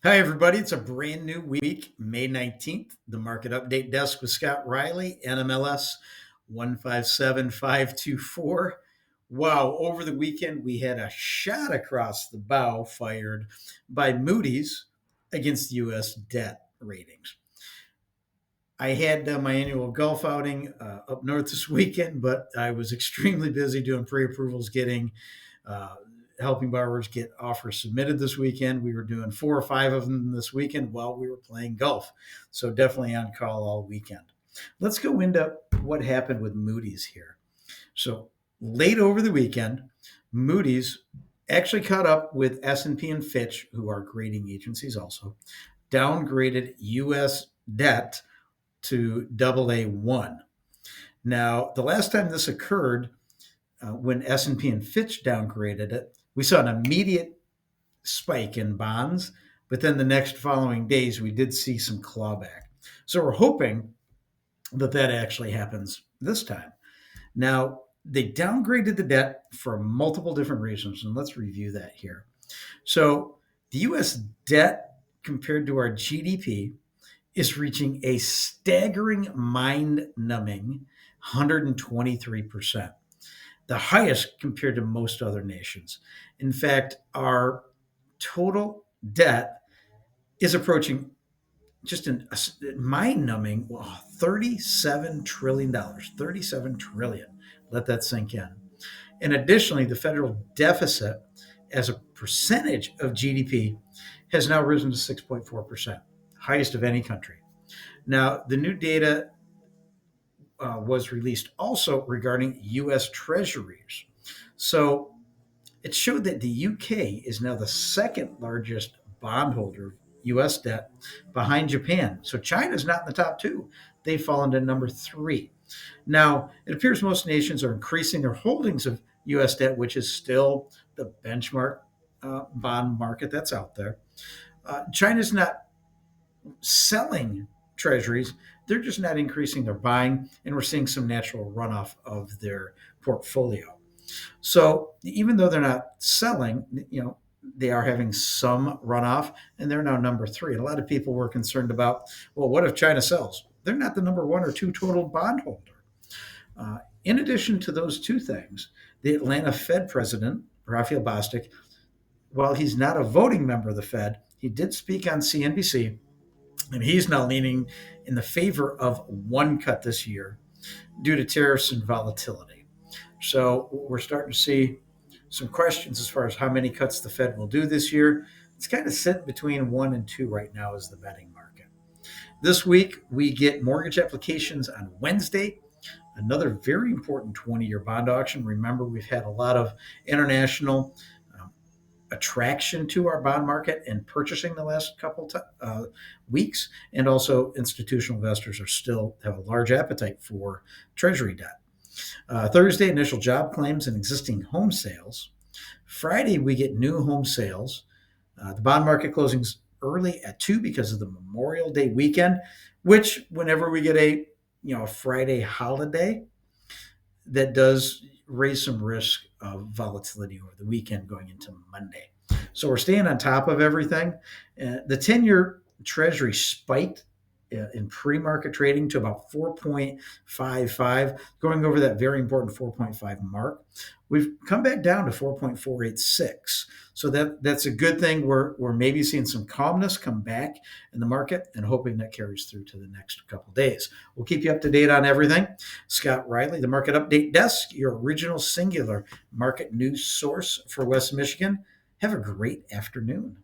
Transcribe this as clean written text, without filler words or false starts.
Hi, everybody. It's a brand new week, May 19th. The market update desk with Scott Riley, NMLS 157524. Wow, over the weekend, we had a shot across the bow fired by Moody's against U.S. debt ratings. I had my annual golf outing up north this weekend, but I was extremely busy doing pre approvals, getting uh, helping borrowers get offers submitted this weekend. We were doing four or five of them this weekend while we were playing golf. So definitely on call all weekend. Let's go into what happened with Moody's here. So late over the weekend, Moody's actually caught up with S&P and Fitch, who are grading agencies also, downgraded U.S. debt to AA1. Now, the last time this occurred, when S&P and Fitch downgraded it, we saw an immediate spike in bonds, but then the next following days we did see some clawback. So we're hoping that that actually happens this time. Now, they downgraded the debt for multiple different reasons, and let's review that here. So the US debt compared to our GDP is reaching a staggering, mind numbing 123%, the highest compared to most other nations. In fact, our total debt is approaching just a mind numbing $37 trillion. 37 trillion. Let that sink in. And additionally, the federal deficit as a percentage of GDP has now risen to 6.4%, highest of any country. Now, the new data was released also regarding U.S. treasuries. So it showed that the UK is now the second largest bondholder of U.S. debt behind Japan. So China's not in the top two. They've fallen to number three. Now, it appears most nations are increasing their holdings of U.S. debt, which is still the benchmark bond market that's out there. China's not selling treasuries, they're just not increasing their buying, and we're seeing some natural runoff of their portfolio. So even though they're not selling, they are having some runoff, and they're now number three. And a lot of people were concerned about, well, what if China sells? They're not the number one or two total bondholder. In addition to those two things, the Atlanta Fed president, Raphael Bostic, while he's not a voting member of the Fed, he did speak on CNBC, and he's now leaning in the favor of one cut this year due to tariffs and volatility. So we're starting to see some questions as far as how many cuts the Fed will do this year. It's kind of sitting between one and two right now as the betting market. This week, we get mortgage applications on Wednesday, another very important 20-year bond auction. Remember, we've had a lot of international attraction to our bond market and purchasing the last couple weeks, and also institutional investors are still have a large appetite for treasury debt. Thursday, initial job claims and existing home sales. Friday, we get new home sales. The bond market closings early at 2 because of the Memorial Day weekend, which whenever we get a Friday holiday, that does raise some risk of volatility over the weekend going into Monday. So we're staying on top of everything. The 10-year Treasury spiked in pre-market trading to about 4.55, going over that very important 4.5 mark. We've come back down to 4.486. So that's a good thing. We're maybe seeing some calmness come back in the market and hoping that carries through to the next couple days. We'll keep you up to date on everything. Scott Riley, the Market Update Desk, your original singular market news source for West Michigan. Have a great afternoon.